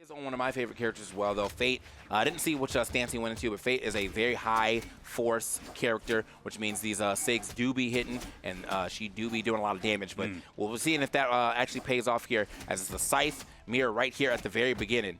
is one of my favorite characters as well, though. Fate, I didn't see which stance he went into, but Fate is a very high force character, which means these SIGs do be hitting, and she do be doing a lot of damage. But we'll see if that actually pays off here, as it's the Scythe mirror right here at the very beginning.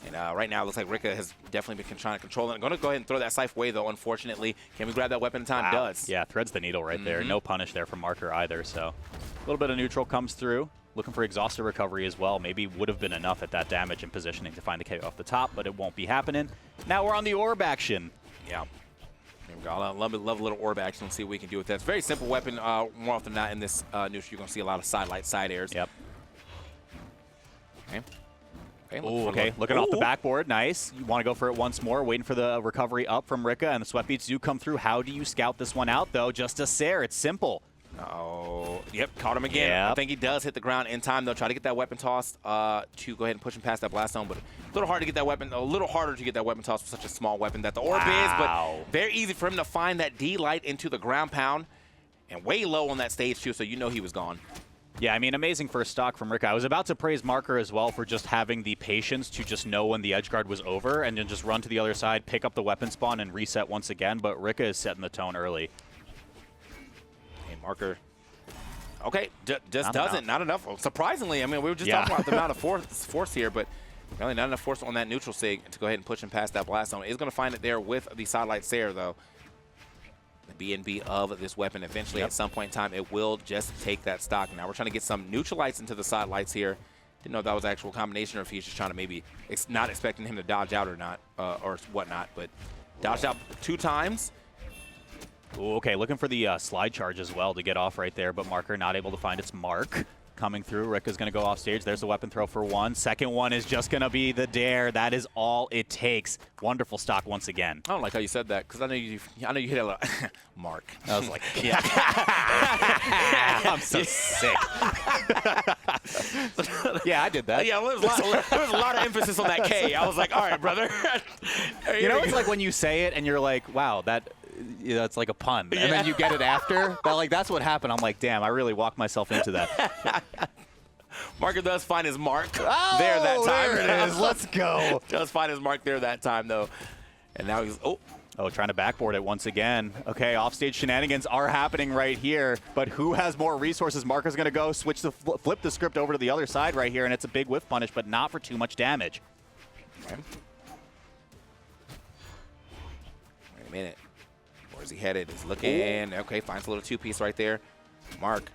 And right now, it looks like Rikka has definitely been trying to control it. I'm going to go ahead and throw that Scythe away, though, unfortunately. Can we grab that weapon in time? Wow. Does. Yeah, threads the needle right there. No punish there from Marker either, so a little bit of neutral comes through. Looking for exhausted recovery as well. Maybe would have been enough at that damage and positioning to find the KO off the top, but it won't be happening. Now we're on the orb action. Yeah. There we go. I love a little orb action. Let's see what we can do with that. It's a very simple weapon. More often than not in this neutral, you're going to see a lot of side light, side airs. Yep. Okay. Okay, looking off the backboard, nice. You want to go for it once more, waiting for the recovery up from Rikka, and the sweat beats do come through. How do you scout this one out, though? Just a Sair, it's simple. Oh, yep, caught him again. Yep. I think he does hit the ground in time, though. Try to get that weapon tossed to go ahead and push him past that blast zone, but a little hard to get that weapon, a little harder to get that weapon tossed for such a small weapon that the orb is, but very easy for him to find that D light into the ground pound, and way low on that stage, too, so you know he was gone. Yeah, I mean, amazing first stock from Rikka. I was about to praise Marker as well for just having the patience to just know when the edge guard was over and then just run to the other side, pick up the weapon spawn, and reset once again, but Rikka is setting the tone early. Hey, Marker. Okay, not enough. Surprisingly, I mean, we were just talking about the amount of force here, but really not enough force on that neutral SIG to go ahead and push him past that blast zone. He's going to find it there with the sidelight Sair, though. The BNB of this weapon eventually at some point in time, it will just take that stock. Now we're trying to get some neutral lights into the side lights here. Didn't know if that was an actual combination or if he's just trying to maybe, it's not expecting him to dodge out or not, or whatnot, but dodged out 2 times. Ooh, okay, looking for the slide charge as well to get off right there, but Marker not able to find its mark. Coming through, Rikka's going to go off stage. There's the weapon throw for 1. Second one is just going to be the dare. That is all it takes. Wonderful stock once again. I don't like how you said that because I know you hit a lot. Mark. I was like, yeah. I'm so sick. Yeah, I did that. Yeah, there was a lot of emphasis on that K. I was like, all right, brother. You know, it's like when you say it and you're like, wow, that. You know, it's like a pun, and then you get it after. That's what happened. I'm like, damn, I really walked myself into that. Marker does find his mark there that time. There it is. Let's go. Does find his mark there that time, though. And now he's, trying to backboard it once again. Okay, offstage shenanigans are happening right here, but who has more resources? Marker's going to go flip the script over to the other side right here, and it's a big whiff punish, but not for too much damage. Okay. Wait a minute. Where's he headed? He's looking. Okay, finds a little 2-piece right there. Mark.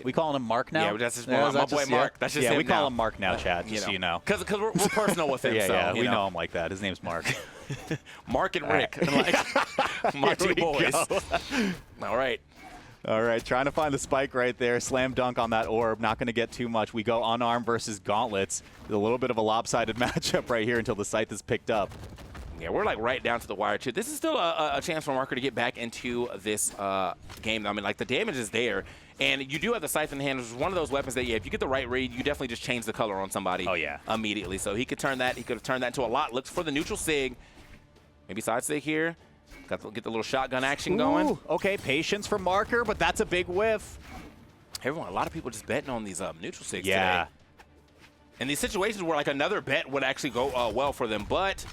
We calling him Mark now? Yeah, that's just my boy Mark. That's just him we now. call him Mark now, Chad, just so you know. Because we're personal with him. Yeah, we know him like that. His name's Mark. Mark and Rick. My 2 boys. All right. All right, trying to find the spike right there. Slam dunk on that orb. Not going to get too much. We go unarmed versus gauntlets. A little bit of a lopsided matchup right here until the scythe is picked up. Yeah, we're like right down to the wire, too. This is still a chance for Marker to get back into this game. I mean, like, the damage is there. And you do have the Scythe in hand, which is one of those weapons that, if you get the right read, you definitely just change the color on somebody immediately. So he could turn that. He could have turned that into a lot. Looks for the neutral SIG. Maybe side SIG here. Got to get the little shotgun action going. Okay, patience from Marker, but that's a big whiff. A lot of people just betting on these neutral SIGs today. In these situations where, like, another bet would actually go well for them, but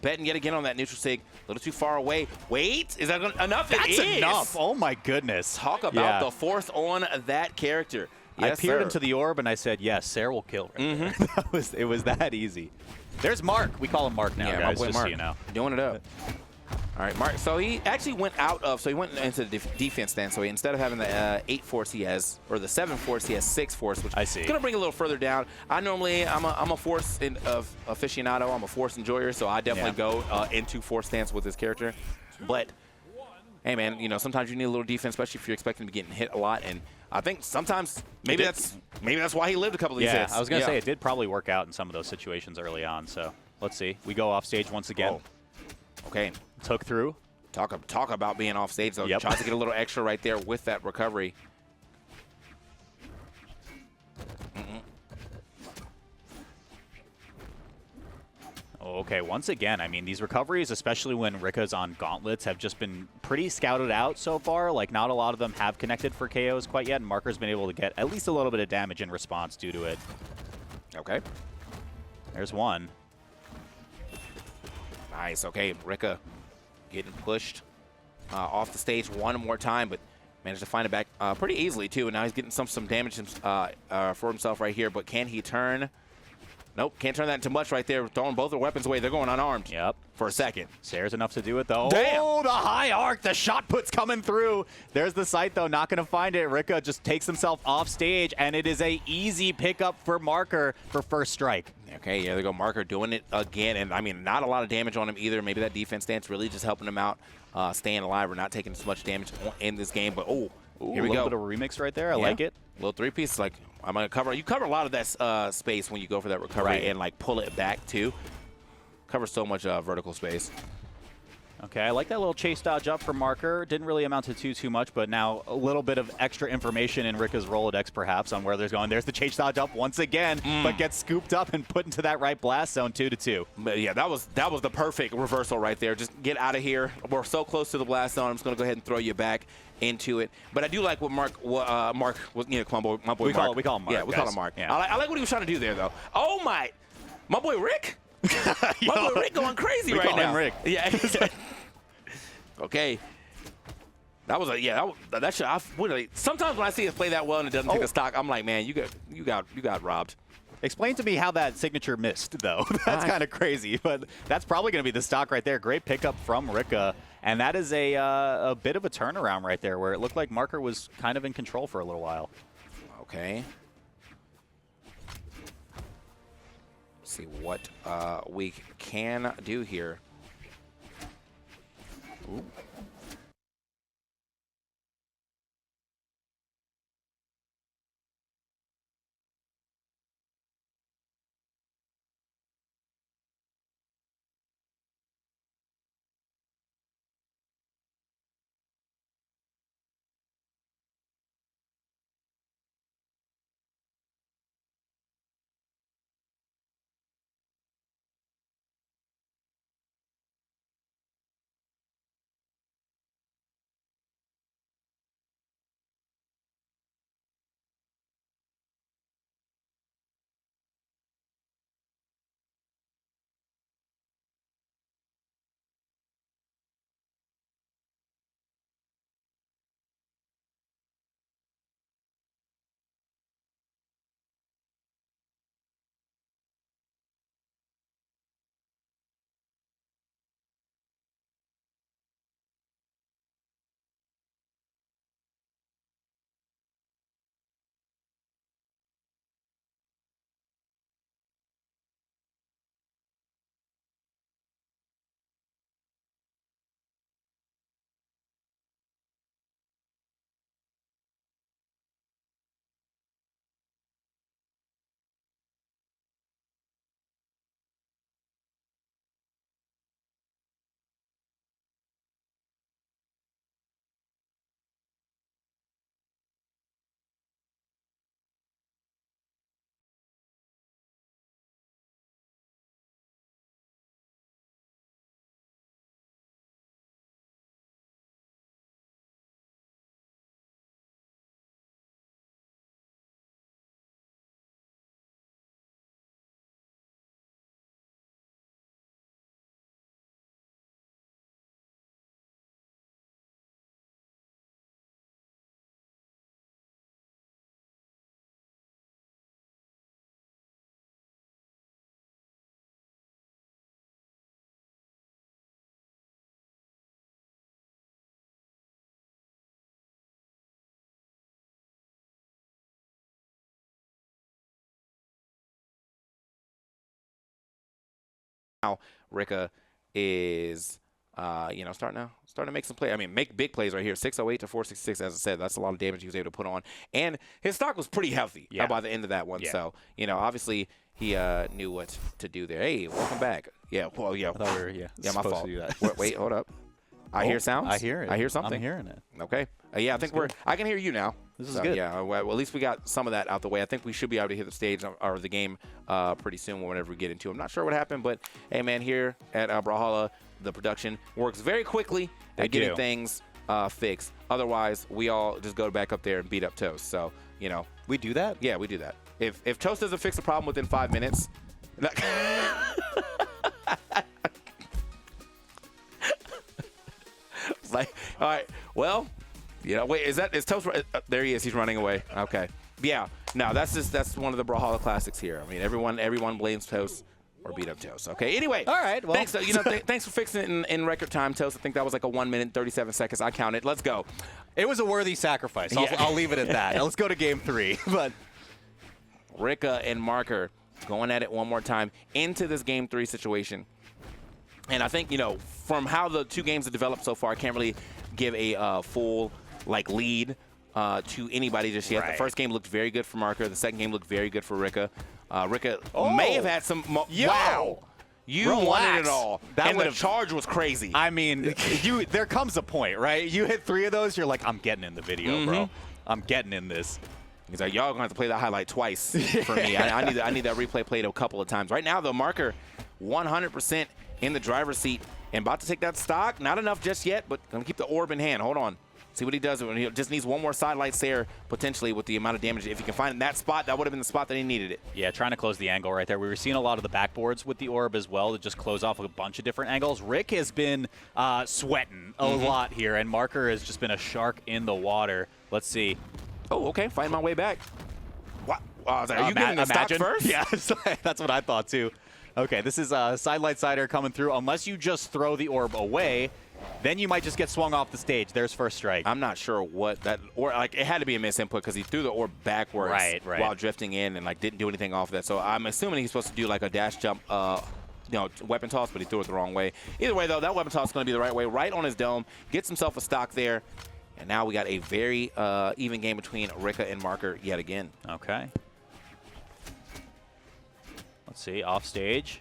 betting yet again on that neutral SIG. A little too far away. Wait, is that enough? That's enough. Oh, my goodness. Talk about the force on that character. Yes, I peered into the orb, and I said, yes, Sair will kill right there. It was that easy. There's Mark. We call him Mark now, guys, just Mark. so you know. Doing it up. All right, Mark. So he actually went out of, so he went into the defense stance. So instead of having the 8 force he has, or the 7 force, he has 6 force, which is going to bring a little further down. I'm a force aficionado. I'm a force enjoyer, so I definitely go into force stance with this character. But hey, man, you know, sometimes you need a little defense, especially if you're expecting to be getting hit a lot. And I think sometimes maybe that's why he lived a couple of these hits. I was going to say it did probably work out in some of those situations early on. So let's see. We go off stage once again. Okay. Took through. Talk about being off stage, though. Tries to get a little extra right there with that recovery. Okay, once again, I mean, these recoveries, especially when Rikka's on gauntlets, have just been pretty scouted out so far. Like, not a lot of them have connected for KOs quite yet, and Marker's been able to get at least a little bit of damage in response due to it. Okay. There's one. Nice. Okay, Rikka getting pushed off the stage one more time, but managed to find it back pretty easily, too. And now he's getting some damage for himself right here. But can he turn? Nope, can't turn that into much right there. Throwing both their weapons away. They're going unarmed. Yep. For a second. Sayers enough to do it, though. Damn. Oh, the high arc. The shot put's coming through. There's the sight, though. Not going to find it. Rikka just takes himself off stage, and it is a easy pickup for Marker for first strike. Okay, yeah, there we go. Marker doing it again. And, I mean, not a lot of damage on him either. Maybe that defense stance really just helping him out, staying alive. We're not taking as much damage in this game. But, oh, here we go. A little bit of a remix right there. I like it. Little three-piece, like, I'm going to cover. You cover a lot of that space when you go for that recovery and, like, pull it back, too. Cover so much vertical space. Okay, I like that little chase dodge up for Marker. Didn't really amount to too much, but now a little bit of extra information in Rikka's Rolodex, perhaps, on where they're going. There's the chase dodge up once again, but gets scooped up and put into that right blast zone, 2-2. But yeah, that was the perfect reversal right there. Just get out of here. We're so close to the blast zone. I'm just gonna go ahead and throw you back into it. But I do like what Mark was, you know, my boy Mark. We call him Mark. Yeah, we call him Mark. Yeah. I like what he was trying to do there, though. Oh my boy Rick. My boy Rick going crazy right now. We call him Rick. Yeah. Okay. That was that should. Sometimes when I see it play that well and it doesn't take a stock, I'm like, man, you got robbed. Explain to me how that signature missed, though. That's kind of crazy, but that's probably going to be the stock right there. Great pickup from Rikka, and that is a bit of a turnaround right there, where it looked like Marker was kind of in control for a little while. Okay. Let's see what we can do here. Ooh. Now Rikka is starting to make some plays. I mean, make big plays right here. 608 to 466, as I said, that's a lot of damage he was able to put on. And his stock was pretty healthy by the end of that one. So, obviously he knew what to do there. Hey, welcome back. Yeah, well, yeah. I thought we were my fault. to do that. Wait, hold up. I hear sounds. I hear it. I hear something. I'm hearing it. Okay. I think I can hear you now. This is good. Yeah, well, at least we got some of that out the way. I think we should be able to hit the stage or the game pretty soon whenever we get into it. I'm not sure what happened, but hey, man, here at Brawlhalla, the production works very quickly at getting things fixed. Otherwise, we all just go back up there and beat up Toast. So, We do that? Yeah, we do that. If Toast doesn't fix the problem within 5 minutes, like, all right, well, you know, wait, is Toast? There he is. He's running away. Okay, yeah. No, that's one of the Brawlhalla classics here. I mean, everyone blames Toast or beat up Toast. Okay. Anyway. All right. Well, thanks. Thanks for fixing it in record time, Toast. I think that was like a 1 minute 37 seconds. I counted. Let's go. It was a worthy sacrifice. I'll leave it at that. Let's go to game 3. But Rikka and Marker going at it one more time into this game 3 situation. And I think, you know, from how the 2 games have developed so far, I can't really give a full lead to anybody just yet. Right. The first game looked very good for Marker. The second game looked very good for Rikka. Rikka may have had some. Wow. You wanted it all. And the charge was crazy. I mean, there comes a point, right? You hit 3 of those, you're like, I'm getting in the video, bro. I'm getting in this. He's like, y'all gonna have to play that highlight twice for me. I need that replay played a couple of times. Right now, the Marker 100% in the driver's seat and about to take that stock. Not enough just yet, but gonna keep the orb in hand. Hold on. See what he does. He just needs one more sidelight there, potentially, with the amount of damage. If he can find it in that spot, that would have been the spot that he needed it. Yeah, trying to close the angle right there. We were seeing a lot of the backboards with the orb as well to just close off a bunch of different angles. Rick has been sweating a lot here, and Marker has just been a shark in the water. Let's see. Oh, okay. Find my way back. What? Are you getting the stock first? Yeah, that's what I thought, too. Okay, this is Sidelight Sider coming through. Unless you just throw the orb away, then you might just get swung off the stage. There's first strike. I'm not sure what that, or like it had to be a misinput because he threw the orb backwards while drifting in and didn't do anything off of that. So I'm assuming he's supposed to do like a dash jump, weapon toss, but he threw it the wrong way. Either way though, that weapon toss is going to be the right way, right on his dome. Gets himself a stock there, and now we got a very even game between Rikka and Marker yet again. Okay. Let's see, off stage.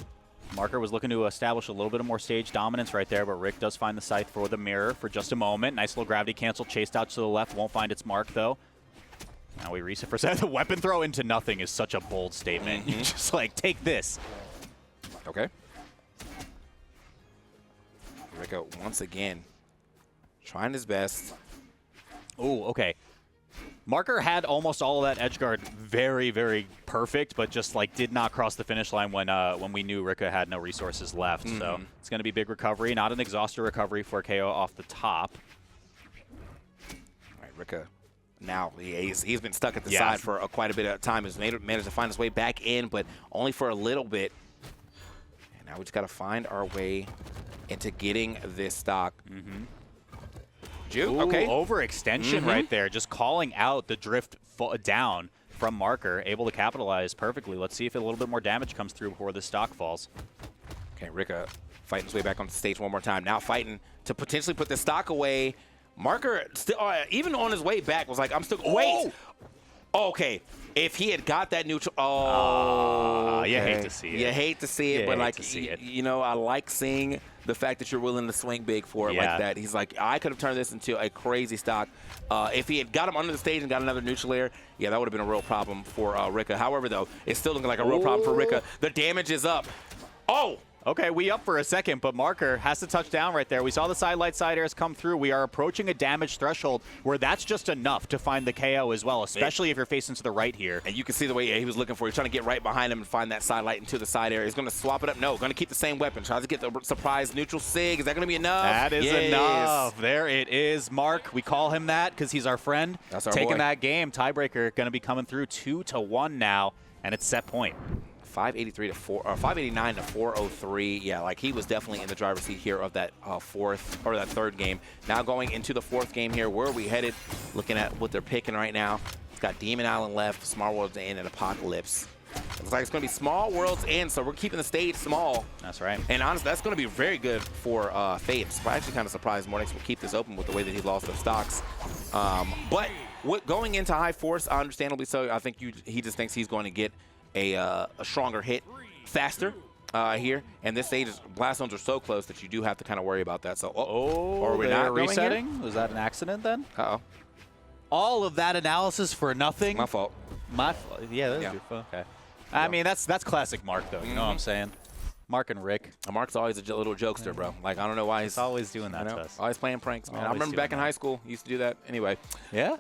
Marker was looking to establish a little bit of more stage dominance right there, but Rick does find the scythe for the mirror for just a moment. Nice little gravity cancel, chased out to the left, won't find its mark though. Now we reset for a second. The weapon throw into nothing is such a bold statement. You just take this. Okay. Rikka once again trying his best. Oh, okay. Marker had almost all of that edge guard very, very perfect, but just did not cross the finish line when we knew Rikka had no resources left. So it's going to be big recovery, not an exhauster recovery for KO off the top. All right, Rikka. Now he's been stuck at the side for quite a bit of time. He's managed to find his way back in, but only for a little bit. And now we just got to find our way into getting this stock. Ooh, okay. Overextension right there. Just calling out the drift down from Marker. Able to capitalize perfectly. Let's see if a little bit more damage comes through before the stock falls. Okay, Rikka fighting his way back onto the stage one more time. Now fighting to potentially put the stock away. Marker, still, even on his way back, was like, I'm still... Wait! Okay. If he had got that neutral... Oh, you hate to see it. You hate to see it, but I like seeing the fact that you're willing to swing big for it like that. He's like, I could have turned this into a crazy stock. If he had got him under the stage and got another neutral layer, that would have been a real problem for Rikka. However, though, it's still looking like a real problem for Rikka. The damage is up. Oh! Okay, we up for a second, but Marker has to touch down right there. We saw the sidelight side airs come through. We are approaching a damage threshold where that's just enough to find the KO as well, especially if you're facing to the right here. And you can see the way he was looking for. He's trying to get right behind him and find that sidelight into the side air. He's going to swap it up. No, going to keep the same weapon. Tries to get the surprise neutral sig. Is that going to be enough? That is enough. There it is, Mark. We call him that because he's our friend. That's our Taking boy. that game. Tiebreaker going to be coming through 2-1 now, and it's set point. 589 to 403. Yeah, he was definitely in the driver's seat here of that that third game. Now going into the fourth game here, where are we headed? Looking at what they're picking right now. It's got Demon Island left, Small Worlds in, and Apocalypse. Looks like it's going to be Small Worlds in, so we're keeping the stage small. That's right. And honestly, that's going to be very good for Fate. I'm actually kind of surprised Mornix will keep this open with the way that he lost those stocks. But going into high force, understandably so, I think he just thinks he's going to get a stronger hit faster here, and this stage blast zones are so close that you do have to kind of worry about that. So, are we not resetting? Going here? Was that an accident then? Uh-oh. All of that analysis for nothing? My fault. My fault. Yeah, that was your fault. Okay. I mean, that's classic Mark, though. You know what I'm saying? Mark and Rick. Mark's always a little jokester, bro. I don't know why he's always doing that to us. Always playing pranks, man. I remember back in high school, he used to do that. Anyway. Yeah?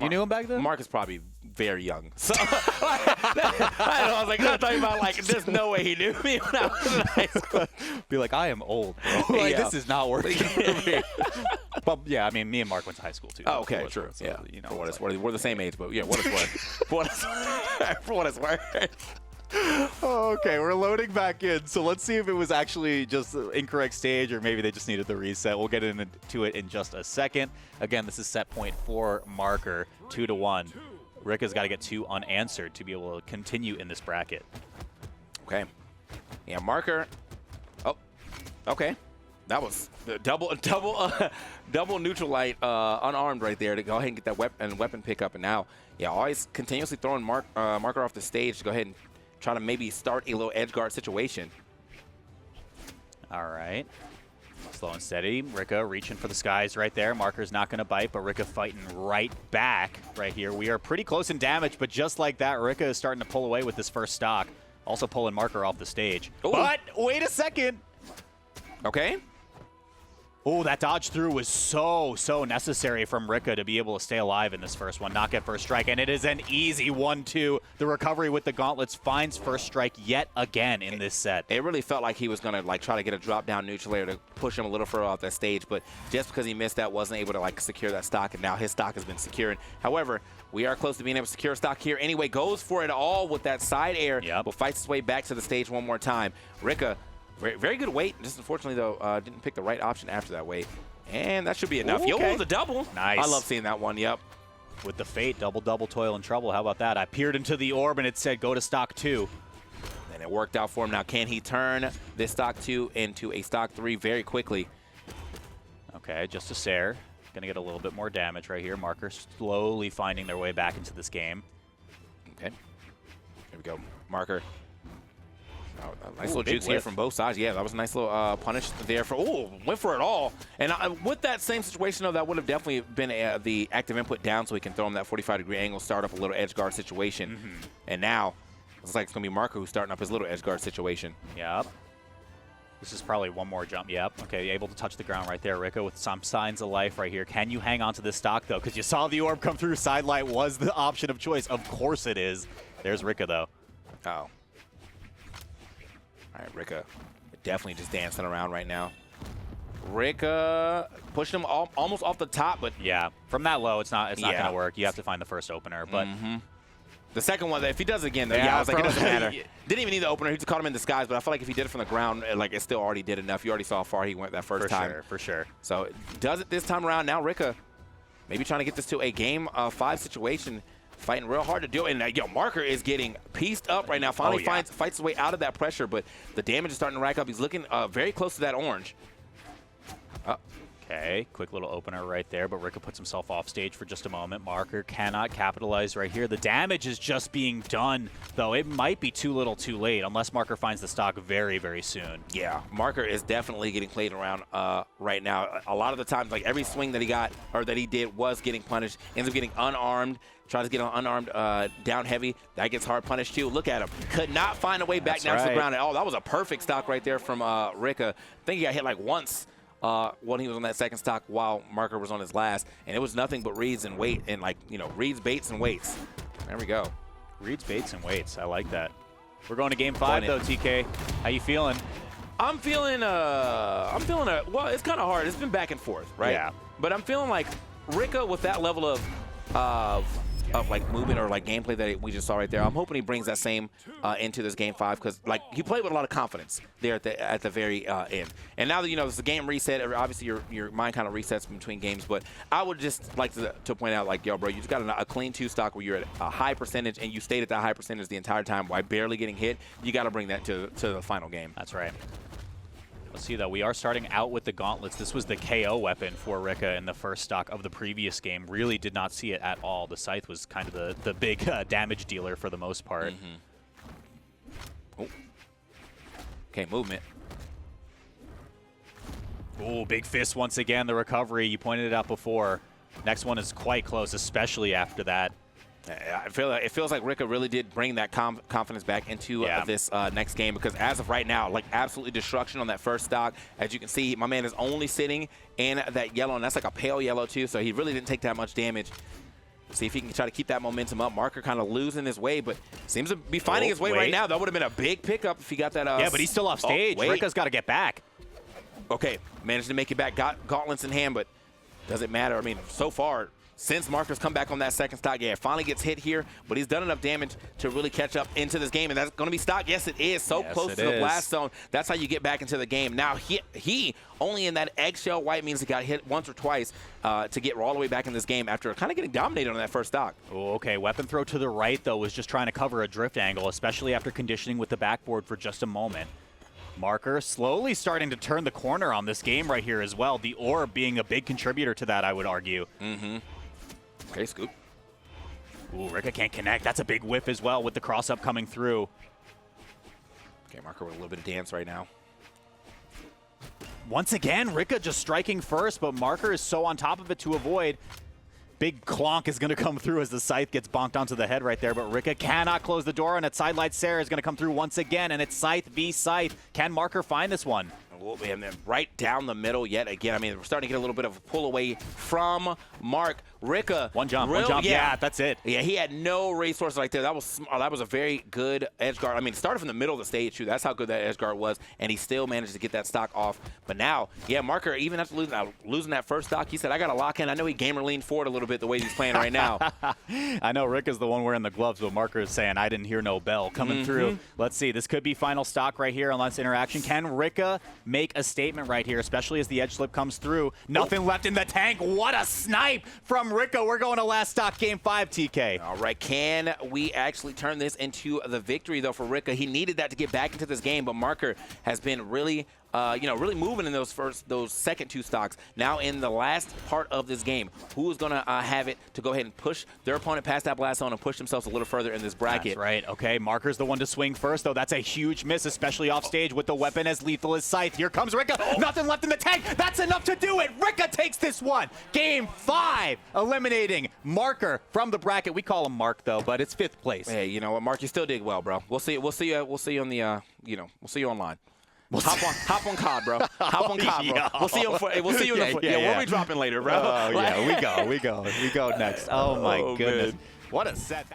You knew him back then? Mark is probably very young. So I was like, not talking about like, there's no way he knew me when I was in high school. Be like, I am old, bro. Like, Yeah. this is not working for me. But yeah, I mean, me and Mark went to high school too. Oh, okay, So true. so, Yeah, you know, for what it's it's like- worth. We're the same age, but yeah, what it's worth. For what it's worth. Oh, okay, we're loading back in. So let's see if it was actually just the incorrect stage or maybe they just needed the reset. We'll get into it in just a second. Again, this is set point for Marker, 2-1. Rikka's got to get 2 unanswered to be able to continue in this bracket. Okay. Yeah, Marker. Oh, okay. That was the double neutral light unarmed right there to go ahead and get that weapon pickup. And now, yeah, always continuously throwing Marker off the stage to go ahead and try to maybe start a little edge guard situation. All right. Slow and steady. Rikka reaching for the skies right there. Marker's not going to bite, but Rikka fighting right back right here. We are pretty close in damage, but just like that, Rikka is starting to pull away with this first stock. Also pulling Marker off the stage. Ooh. But wait a second. Okay. Oh, that dodge through was so necessary from Rikka to be able to stay alive in this first one, not get first strike. And it is an easy 1-2. The recovery with the gauntlets finds first strike yet again in this set. It really felt like he was going to like try to get a drop down neutral layer to push him a little further off that stage, but just because he missed that, wasn't able to like secure that stock, and now his stock has been secured. However, we are close to being able to secure stock here anyway. Goes for it all with that side air. Yep. Will fight his way back to the stage one more time. Rikka, very good weight. Just unfortunately, though, didn't pick the right option after that weight. And that should be enough. Ooh, okay. Yo, the double. Nice. I love seeing that one. Yep. With the fate, double, toil and trouble. How about that? I peered into the orb and it said go to stock 2. And it worked out for him. Now, can he turn this stock 2 into a stock 3 very quickly? Okay, just a Sair. Gonna get a little bit more damage right here. Marker slowly finding their way back into this game. Okay. Here we go. Marker. Oh, a nice Ooh, little big juice here whiff. from both sides. Yeah, that was a nice little punish there for. Oh, went for it all. And with that same situation, though, that would have definitely been the active input down, so he can throw him that 45-degree angle, start up a little edge guard situation. And now looks like it's gonna be Marker who's starting up his little edge guard situation. Yep. This is probably one more jump. Yep. Okay, able to touch the ground right there. Rikka with some signs of life right here. Can you hang on to this stock, though? Because you saw the orb come through. Sidelight was the option of choice. Of course it is. There's Rikka, though. Oh. All right, Rikka definitely just dancing around right now. Rikka pushing him almost off the top, but Yeah, from that low, it's not Yeah. gonna work. You have to find the first opener. But the second one, if he does it again, though, Yeah, yeah, I was like, it from- doesn't matter. Didn't even need the opener. He just caught him in disguise, but I feel like if he did it from the ground, like it still already did enough. You already saw how far he went that first time. for sure. So does it this time around. Now Rikka maybe trying to get this to a game 5 situation, fighting real hard to do it. And yo, Marker is getting pieced up right now. Finally yeah. fights his way out of that pressure, but the damage is starting to rack up. He's looking very close to that orange. Okay, quick little opener right there, but Rikka puts himself off stage for just a moment. Marker cannot capitalize right here. The damage is just being done, though. It might be too little too late, unless Marker finds the stock very, very soon. Yeah, Marker is definitely getting played around right now. A lot of the times, like every swing that he got or that he did was getting punished. Ends up getting unarmed. Tries to get on unarmed down heavy. That gets hard punished too. Look at him. Could not find a way back That's down to the right. ground at all. That was a perfect stock right there from Rikka. I think he got hit like once when he was on that second stock while Marker was on his last. And it was nothing but reads and wait and like, you know, reads, baits, and waits. There we go. Reads, baits, and waits. I like that. We're going to game 5, though, TK. How you feeling? I'm feeling well, it's kind of hard. It's been back and forth, right? Yeah. But I'm feeling like Rikka with that level of like movement or like gameplay that we just saw right there. I'm hoping he brings that same into this game 5 because like he played with a lot of confidence there at the very end. And now that you know it's a game reset, obviously your mind kind of resets between games. But I would just like to point out like, yo, bro, you just got a clean 2 stock where you're at a high percentage and you stayed at that high percentage the entire time while barely getting hit. You got to bring that to the final game. That's right. Let's see, though. We are starting out with the gauntlets. This was the KO weapon for Rikka in the first stock of the previous game. Really did not see it at all. The scythe was kind of the big damage dealer for the most part. Oh. Okay, movement. Oh, big fist once again. The recovery. You pointed it out before. Next one is quite close, especially after that. I feel like it feels like Rikka really did bring that confidence back into this next game because as of right now, like absolutely destruction on that first stock. As you can see, my man is only sitting in that yellow, and that's like a pale yellow too, so he really didn't take that much damage. See if he can try to keep that momentum up. Marker kind of losing his way, but seems to be finding his way right now. That would have been a big pickup if he got that. Yeah, but he's still off stage. Rikka's got to get back. Okay, managed to make it back. Got gauntlets in hand, but doesn't matter. I mean, so far, since Marker's come back on that second stock, yeah, finally gets hit here, but he's done enough damage to really catch up into this game, and that's going to be stock. Yes, it is. So close to the blast zone. That's how you get back into the game. Now, he only in that eggshell white means he got hit once or twice to get all the way back in this game after kind of getting dominated on that first stock. Oh, okay. Weapon throw to the right, though, was just trying to cover a drift angle, especially after conditioning with the backboard for just a moment. Marker slowly starting to turn the corner on this game right here as well. The orb being a big contributor to that, I would argue. Okay, scoop. Ooh, Rikka can't connect. That's a big whiff as well with the cross-up coming through. Okay, Marker with a little bit of dance right now. Once again, Rikka just striking first, but Marker is so on top of it to avoid. Big clonk is going to come through as the scythe gets bonked onto the head right there, but Rikka cannot close the door, and a sidelight Sarah is going to come through once again, and it's scythe v scythe. Can Marker find this one? And then right down the middle yet again. I mean, we're starting to get a little bit of a pull away from Mark. Rikka. One jump. Yeah, that's it. Yeah, he had no resources right there. That was a very good edge guard. I mean, it started from the middle of the stage, too. That's how good that edge guard was, and he still managed to get that stock off. But now, yeah, Marker, even after losing that first stock, he said, I got to lock in. I know he gamer leaned forward a little bit the way he's playing right now. I know Rikka's the one wearing the gloves, but Marker is saying, I didn't hear no bell coming through. Let's see. This could be final stock right here on last interaction. Can Rikka make a statement right here, especially as the edge slip comes through? Nothing left in the tank. What a snipe from Rikka. We're going to last stock, game 5, TK. All right, can we actually turn this into the victory, though, for Rikka? He needed that to get back into this game, but Marker has been really really moving in those second two stocks. Now in the last part of this game, who is going to have it to go ahead and push their opponent past that blast zone and push themselves a little further in this bracket? That's right. Okay, Marker's the one to swing first, though. That's a huge miss, especially off stage with the weapon as lethal as Scythe. Here comes Rikka. Nothing left in the tank. That's enough to do it. Rikka takes this one. Game 5, eliminating Marker from the bracket. We call him Mark, though, but it's 5th place. Hey, you know what, Mark? You still did well, bro. We'll see you on the we'll see you online. Hop on COD, bro. Hop on COD, bro. We'll see you. We'll see you in the. We'll be dropping later, bro. Oh yeah, we go next. Oh my goodness, man. what a set.